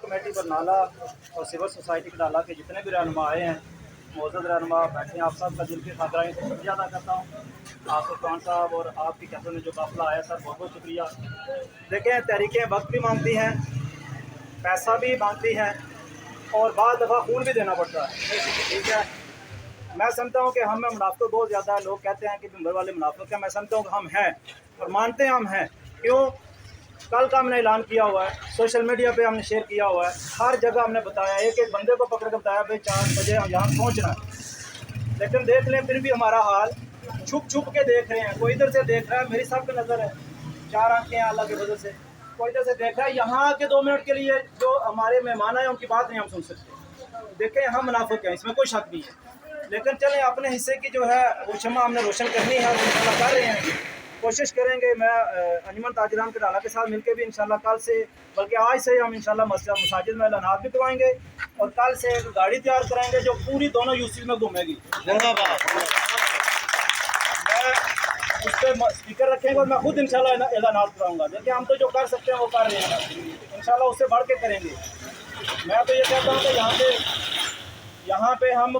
Committee Barnala और civil society कडाला के जितने भी रहनुमा आए हैं, मौजूद रहनुमा बैठे हैं, आप सब का दिल की खातराई को शुक्रिया अदा करता हूँ। आपको खान साहब और आपकी कैसे में जो काफिला आया सर, बहुत बहुत शुक्रिया। देखें, तहरीकें वक्त भी मांगती हैं, पैसा भी मांगती हैं और बाद दफ़ा खून भी देना पड़ता है, ठीक है। मैं समझता हूँ कि हम में मुनाफिक बहुत ज़्यादा है। लोग कहते हैं कि बिम्बर वाले मुनाफिक हैं, मैं समझता हूँ कि हम हैं और मानते हैं हम हैं। क्यों? कल का हमने ऐलान किया हुआ है, सोशल मीडिया पे हमने शेयर किया हुआ है, हर जगह हमने बताया, एक एक बंदे को पकड़ कर बताया भाई 4 बजे हम यहाँ पहुँचना है। लेकिन देख लें फिर भी हमारा हाल, छुप छुप के देख रहे हैं। कोई इधर से देख रहा है, मेरी सब की नज़र है, 4 आंखें हैं अल्लाह की वजह से। कोई इधर से देख रहा है, यहाँ के 2 मिनट के लिए जो हमारे मेहमान आए उनकी बात नहीं हम सुन सकते। देखें, हम मुनाफिक हैं, इसमें कोई शक नहीं है। लेकिन चलें, अपने हिस्से की जो है वो शम्मा हमने रोशन करनी है और इंशाल्लाह कर रहे हैं, कोशिश करेंगे। मैं अंजुमन ताजरान के डाला के साथ मिलकर भी इंशाल्लाह कल से, बल्कि आज से हम इंशाल्लाह मसाजिद में ऐलानात भी करवाएंगे और कल से एक गाड़ी तैयार कराएंगे जो पूरी दोनों यूसी में घूमेगी। मैं उस पर स्पीकर रखेंगे और मैं खुद इंशाल्लाह ऐलानात कराऊंगा। देखिए, हम तो जो कर सकते हैं वो कर रहे हैं, इंशाल्लाह उससे बढ़ के करेंगे। मैं तो ये कहता हूँ कि यहाँ पे हम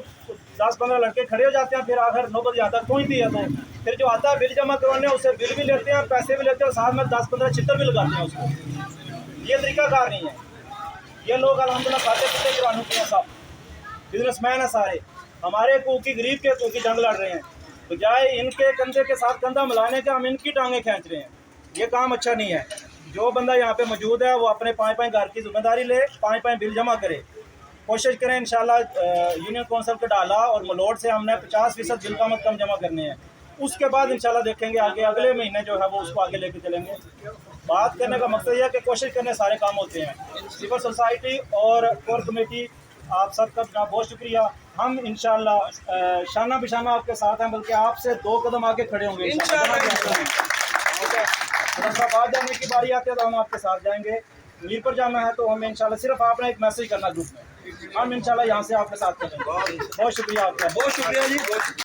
10-15 लड़के खड़े हो जाते हैं, फिर आखिर नौबत यहाँ तक पहुँचती है, तो फिर जो आता है बिल जमा करवाने, उससे बिल भी लेते हैं, पैसे भी लेते हैं और साथ में 10-15 चित्र भी लगाते हैं उसको। ये तरीकाकार नहीं है। ये लोग अल्हम्दुलिल्लाह खाते पीते कुरान के हैं, सब बिजनेसमैन है सारे, हमारे कुकी गरीब के कुकी जंग लड़ रहे हैं। बजाय इनके कंधे के साथ कंधा मिलाने के हम इनकी टांगें खींच रहे हैं। ये काम अच्छा नहीं है। जो बंदा यहाँ पे मौजूद है वो अपने 5-5 घर की जिम्मेदारी ले, 5-5 बिल जमा करे। कोशिश करें इंशाल्लाह यूनियन कौंसिल के डाला और मलोड से हमने 50% बिल का कम जमा करने हैं। उसके बाद इंशाल्लाह देखेंगे आगे, अगले महीने जो है वो उसको आगे लेके चलेंगे। बात करने का मकसद यह है कि कोशिश करने सारे काम होते हैं। सिविल सोसाइटी और कोर कमेटी, आप सबका जनाब बहुत शुक्रिया। हम इंशाल्लाह शाना बिशाना आपके साथ हैं, बल्कि आपसे 2 कदम आगे खड़े होंगे इंशाल्लाह। जाने की बारी आती है तो हम आपके साथ जाएंगे। मीर पर जाना है तो हमें इंशाल्लाह सिर्फ आपने एक मैसेज करना ग्रुप में, हम इंशाल्लाह यहाँ से आपके साथ चलेंगे। बहुत शुक्रिया आपका, बहुत शुक्रिया जी।